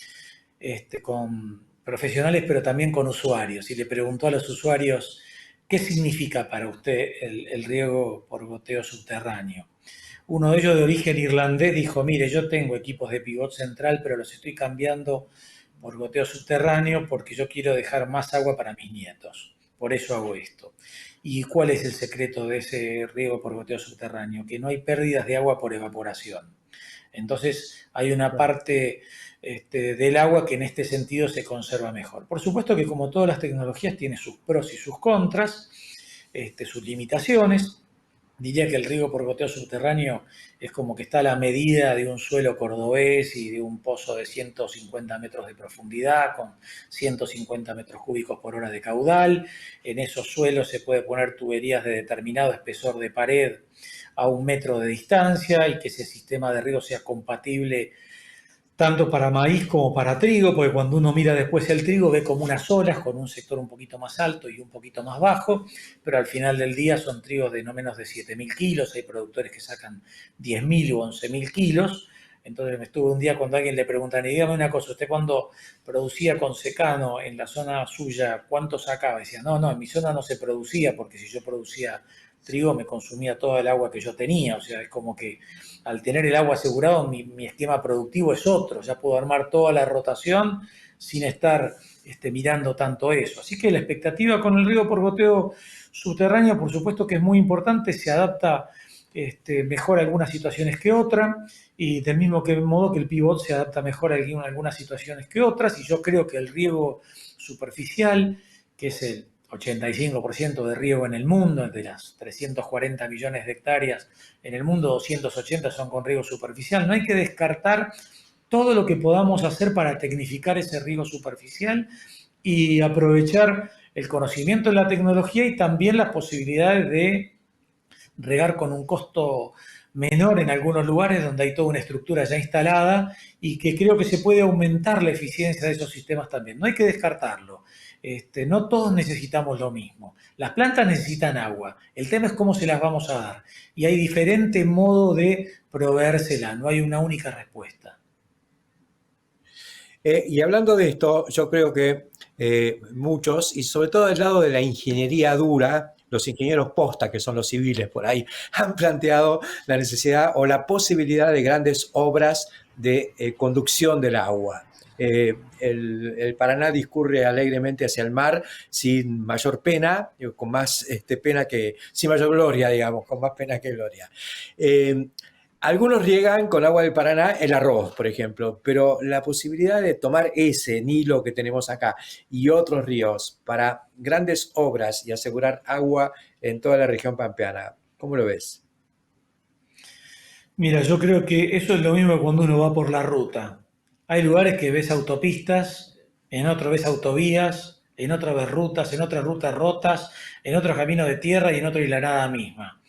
con profesionales pero también con usuarios y le preguntó a los usuarios ¿qué significa para usted el riego por goteo subterráneo? Uno de ellos de origen irlandés dijo, mire, yo tengo equipos de pivot central, pero los estoy cambiando por goteo subterráneo porque yo quiero dejar más agua para mis nietos. Por eso hago esto. ¿Y cuál es el secreto de ese riego por goteo subterráneo? Que no hay pérdidas de agua por evaporación. Entonces hay una parte del agua que en este sentido se conserva mejor. Por supuesto que como todas las tecnologías tiene sus pros y sus contras, sus limitaciones. Diría que el riego por goteo subterráneo es como que está a la medida de un suelo cordobés y de un pozo de 150 metros de profundidad con 150 metros cúbicos por hora de caudal. En esos suelos se puede poner tuberías de determinado espesor de pared a 1 metro de distancia y que ese sistema de riego sea compatible tanto para maíz como para trigo, porque cuando uno mira después el trigo ve como unas olas con un sector un poquito más alto y un poquito más bajo, pero al final del día son trigos de no menos de 7.000 kilos, hay productores que sacan 10.000 u 11.000 kilos. Entonces me estuve un día cuando alguien le preguntan, y dígame una cosa, usted cuando producía con secano en la zona suya, ¿cuánto sacaba? Y decía, no, en mi zona no se producía, porque si yo producía trigo me consumía toda el agua que yo tenía, o sea, es como que al tener el agua asegurado mi esquema productivo es otro, ya puedo armar toda la rotación sin estar mirando tanto eso. Así que la expectativa con el riego por goteo subterráneo, por supuesto que es muy importante, se adapta mejor a algunas situaciones que otras, y del mismo modo que el pivot se adapta mejor a algunas situaciones que otras, y yo creo que el riego superficial, que es el 85% de riego en el mundo, de las 340 millones de hectáreas en el mundo, 280 son con riego superficial. No hay que descartar todo lo que podamos hacer para tecnificar ese riego superficial y aprovechar el conocimiento de la tecnología y también las posibilidades de regar con un costo menor en algunos lugares donde hay toda una estructura ya instalada y que creo que se puede aumentar la eficiencia de esos sistemas también. No hay que descartarlo. No todos necesitamos lo mismo. Las plantas necesitan agua. El tema es cómo se las vamos a dar. Y hay diferentes modos de proveérsela. No hay una única respuesta. Y hablando de esto, yo creo que muchos, y sobre todo del lado de la ingeniería dura, los ingenieros posta, que son los civiles por ahí, han planteado la necesidad o la posibilidad de grandes obras de conducción del agua. El Paraná discurre alegremente hacia el mar sin mayor pena, con más pena que, sin mayor gloria, digamos, con más pena que gloria. Algunos riegan con agua del Paraná el arroz, por ejemplo, pero la posibilidad de tomar ese Nilo que tenemos acá y otros ríos para grandes obras y asegurar agua en toda la región pampeana, ¿cómo lo ves? Mira, yo creo que eso es lo mismo que cuando uno va por la ruta. Hay lugares que ves autopistas, en otros ves autovías, en otros ves rutas, en otras rutas rotas, en otros caminos de tierra y en otro y la nada misma.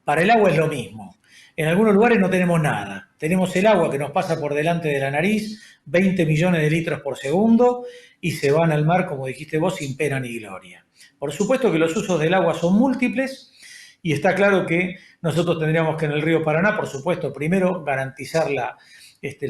Para el agua es lo mismo. En algunos lugares no tenemos nada. Tenemos el agua que nos pasa por delante de la nariz, 20 millones de litros por segundo, y se van al mar, como dijiste vos, sin pena ni gloria. Por supuesto que los usos del agua son múltiples, y está claro que nosotros tendríamos que en el río Paraná, por supuesto, primero garantizar la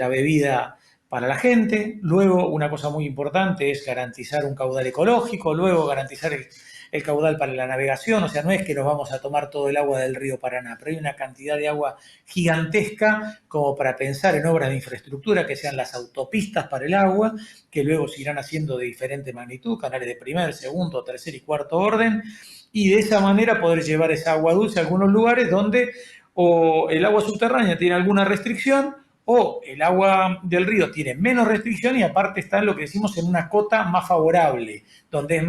bebida para la gente, luego una cosa muy importante es garantizar un caudal ecológico, luego garantizar el caudal para la navegación, o sea, no es que nos vamos a tomar todo el agua del río Paraná, pero hay una cantidad de agua gigantesca como para pensar en obras de infraestructura que sean las autopistas para el agua, que luego se irán haciendo de diferente magnitud, canales de primer, segundo, tercer y cuarto orden, y de esa manera poder llevar esa agua dulce a algunos lugares donde o el agua subterránea tiene alguna restricción o el agua del río tiene menos restricción y aparte está en lo que decimos en una cota más favorable, donde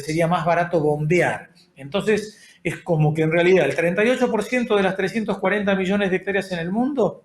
sería más barato bombear. Entonces, es como que en realidad el 38% de las 340 millones de hectáreas en el mundo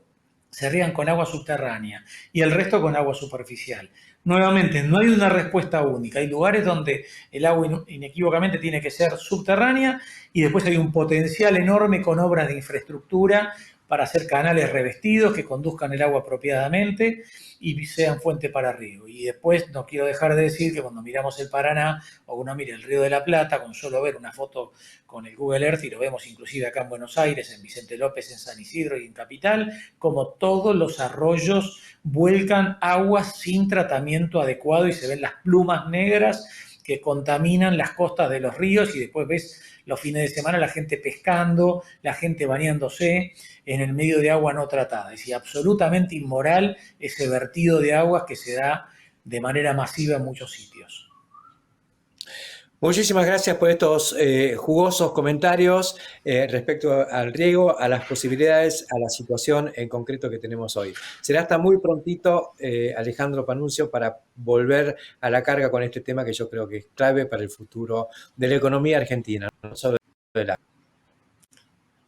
se riegan con agua subterránea y el resto con agua superficial. Nuevamente, no hay una respuesta única. Hay lugares donde el agua inequívocamente tiene que ser subterránea y después hay un potencial enorme con obras de infraestructura para hacer canales revestidos que conduzcan el agua apropiadamente y sean fuente para riego. Y después no quiero dejar de decir que cuando miramos el Paraná o uno mira el Río de la Plata, con solo ver una foto con el Google Earth, y lo vemos inclusive acá en Buenos Aires, en Vicente López, en San Isidro y en Capital, como todos los arroyos vuelcan agua sin tratamiento adecuado y se ven las plumas negras que contaminan las costas de los ríos y después ves los fines de semana la gente pescando, la gente bañándose en el medio de agua no tratada. Es decir, absolutamente inmoral ese vertido de aguas que se da de manera masiva en muchos sitios. Muchísimas gracias por estos jugosos comentarios respecto al riego, a las posibilidades, a la situación en concreto que tenemos hoy. Será hasta muy prontito, Alejandro Panunzio, para volver a la carga con este tema que yo creo que es clave para el futuro de la economía argentina, no solo de la...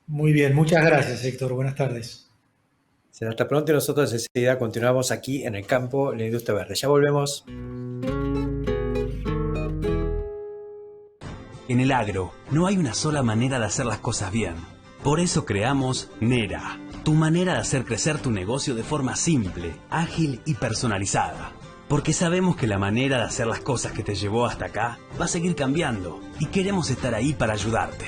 Muy bien, muchas gracias, Héctor. Buenas tardes. Será hasta pronto y nosotros enseguida continuamos aquí en el campo, la industria verde. Ya volvemos. En el agro, no hay una sola manera de hacer las cosas bien. Por eso creamos NERA, Tu manera de hacer crecer tu negocio de forma simple, ágil y personalizada. Porque sabemos que la manera de hacer las cosas que te llevó hasta acá va a seguir cambiando y queremos estar ahí para ayudarte.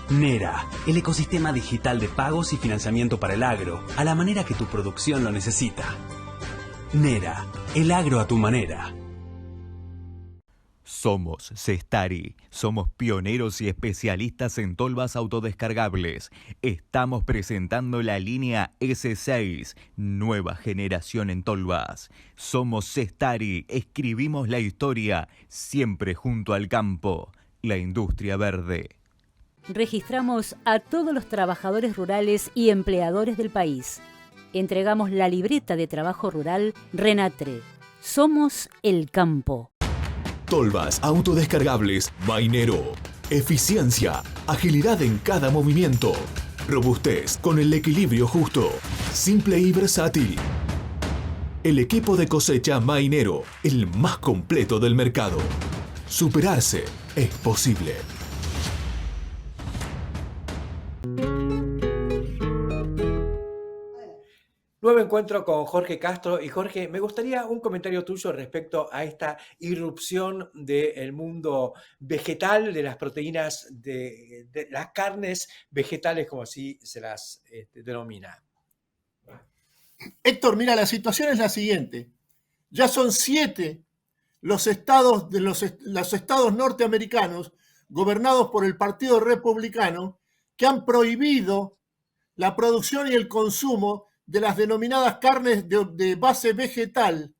Nera, el ecosistema digital de pagos y financiamiento para el agro, a la manera que tu producción lo necesita. Nera, el agro a tu manera. Somos Cestari, somos pioneros y especialistas en tolvas autodescargables. Estamos presentando la línea S6, nueva generación en tolvas. Somos Cestari, escribimos la historia, siempre junto al campo, la industria verde. Registramos a todos los trabajadores rurales y empleadores del país. Entregamos la libreta de trabajo rural Renatre. Somos el campo. Tolvas autodescargables Mainero. Eficiencia, agilidad en cada movimiento. Robustez con el equilibrio justo. Simple y versátil. El equipo de cosecha Mainero, el más completo del mercado. Superarse es posible. Nuevo encuentro con Jorge Castro. Y Jorge, me gustaría un comentario tuyo respecto a esta irrupción del mundo vegetal, de las proteínas, de las carnes vegetales, como así se las denomina. Héctor, mira, la situación es la siguiente. Ya son 7 los estados norteamericanos gobernados por el Partido Republicano que han prohibido la producción y el consumo de las denominadas carnes de base vegetal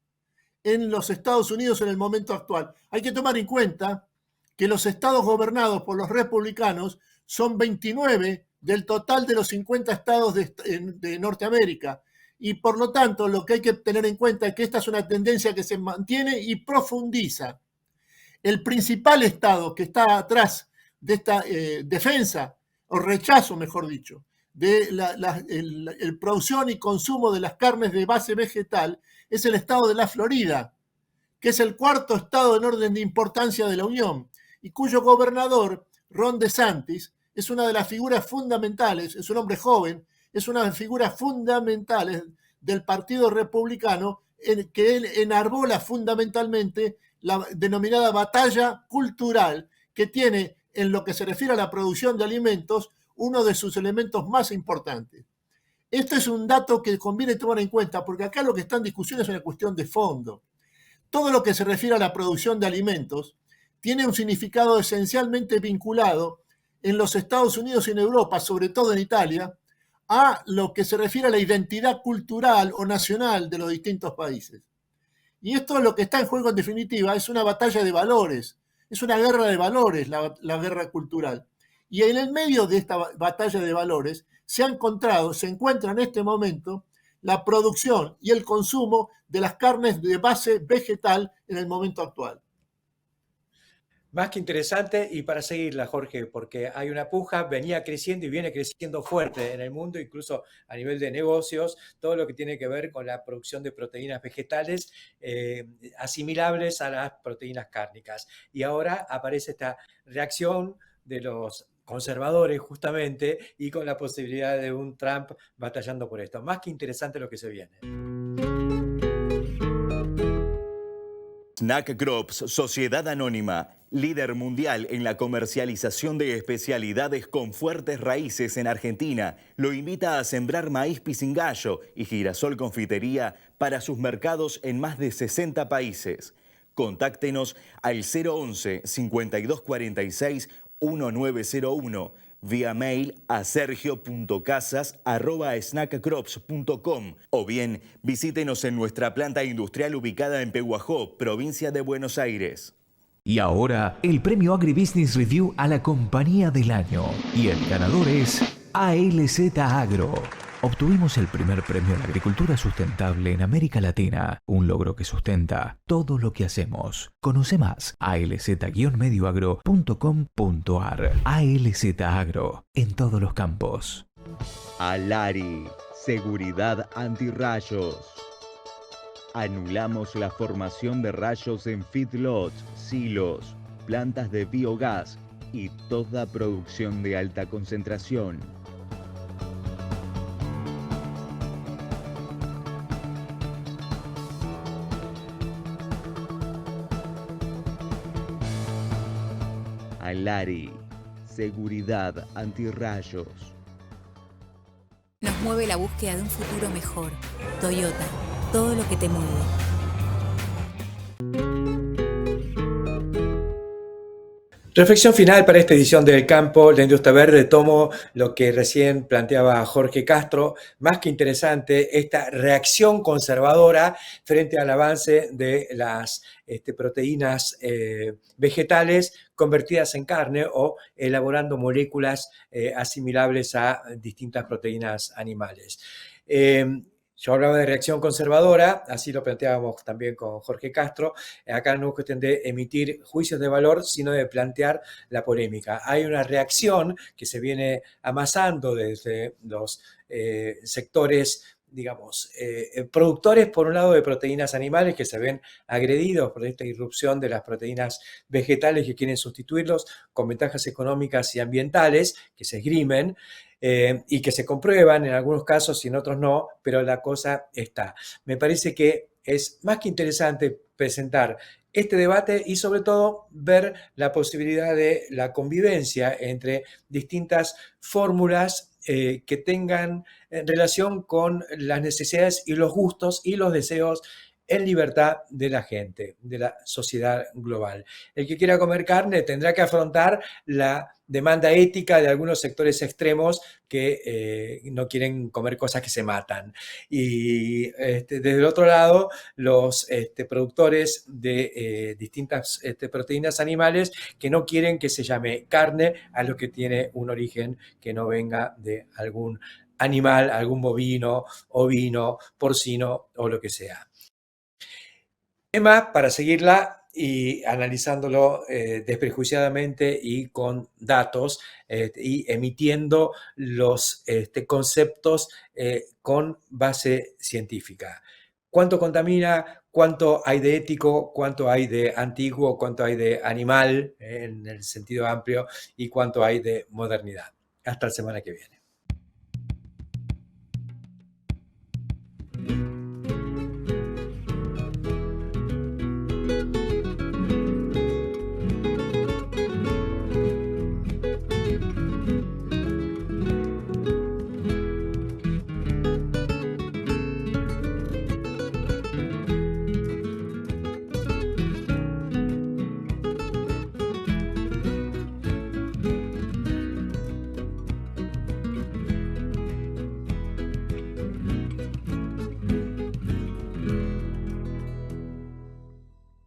en los Estados Unidos en el momento actual. Hay que tomar en cuenta que los estados gobernados por los republicanos son 29 del total de los 50 estados de Norteamérica. Y por lo tanto, lo que hay que tener en cuenta es que esta es una tendencia que se mantiene y profundiza. El principal estado que está atrás de esta defensa, o rechazo, mejor dicho, de la producción y consumo de las carnes de base vegetal es el estado de la Florida, que es el 4º estado en orden de importancia de la Unión y cuyo gobernador, Ron DeSantis, es una de las figuras fundamentales, es un hombre joven, es una de las figuras fundamentales del Partido Republicano que él enarbola fundamentalmente la denominada batalla cultural que tiene en lo que se refiere a la producción de alimentos uno de sus elementos más importantes. Este es un dato que conviene tomar en cuenta porque acá lo que está en discusión es una cuestión de fondo. Todo lo que se refiere a la producción de alimentos tiene un significado esencialmente vinculado en los Estados Unidos y en Europa, sobre todo en Italia, a lo que se refiere a la identidad cultural o nacional de los distintos países. Y esto es lo que está en juego en definitiva, es una batalla de valores, es una guerra de valores, la guerra cultural. Y en el medio de esta batalla de valores se encuentra en este momento la producción y el consumo de las carnes de base vegetal en el momento actual. Más que interesante, y para seguirla, Jorge, porque hay una puja, venía creciendo y viene creciendo fuerte en el mundo, incluso a nivel de negocios, todo lo que tiene que ver con la producción de proteínas vegetales asimilables a las proteínas cárnicas. Y ahora aparece esta reacción de los conservadores justamente y con la posibilidad de un Trump batallando por esto. Más que interesante lo que se viene. Snack Crops, Sociedad Anónima, líder mundial en la comercialización de especialidades con fuertes raíces en Argentina, lo invita a sembrar maíz pisingallo y girasol confitería para sus mercados en más de 60 países. Contáctenos al 011 5246 1901 vía mail a sergio.casas@snackcrops.com o bien visítenos en nuestra planta industrial ubicada en Pehuajó, provincia de Buenos Aires. Y ahora, el premio Agribusiness Review a la compañía del año. Y el ganador es ALZ Agro. Obtuvimos el primer premio a la agricultura sustentable en América Latina, un logro que sustenta todo lo que hacemos. Conoce más a alzagro.com.ar. ALZ Agro, en todos los campos. Alari, seguridad antirrayos. Anulamos la formación de rayos en feedlots, silos, plantas de biogás y toda producción de alta concentración. Alari, seguridad antirrayos. Nos mueve la búsqueda de un futuro mejor. Toyota, todo lo que te mueve. Reflexión final para esta edición del Campo, la Industria Verde. Tomo lo que recién planteaba Jorge Castro, más que interesante, esta reacción conservadora frente al avance de las proteínas vegetales convertidas en carne o elaborando moléculas asimilables a distintas proteínas animales. Yo hablaba de reacción conservadora, así lo planteábamos también con Jorge Castro. Acá no es cuestión de emitir juicios de valor, sino de plantear la polémica. Hay una reacción que se viene amasando desde los sectores, digamos, productores, por un lado, de proteínas animales que se ven agredidos por esta irrupción de las proteínas vegetales que quieren sustituirlos con ventajas económicas y ambientales que se esgrimen. Y que se comprueban en algunos casos y en otros no, pero la cosa está. Me parece que es más que interesante presentar este debate y sobre todo ver la posibilidad de la convivencia entre distintas fórmulas que tengan relación con las necesidades y los gustos y los deseos en libertad de la gente, de la sociedad global. El que quiera comer carne tendrá que afrontar la demanda ética de algunos sectores extremos que no quieren comer cosas que se matan. Y desde el otro lado, los productores de distintas proteínas animales que no quieren que se llame carne a lo que tiene un origen que no venga de algún animal, algún bovino, ovino, porcino o lo que sea. Tema para seguirla y analizándolo desprejuiciadamente y con datos y emitiendo los conceptos con base científica. ¿Cuánto contamina? ¿Cuánto hay de ético? ¿Cuánto hay de antiguo? ¿Cuánto hay de animal en el sentido amplio? ¿Y cuánto hay de modernidad? Hasta la semana que viene.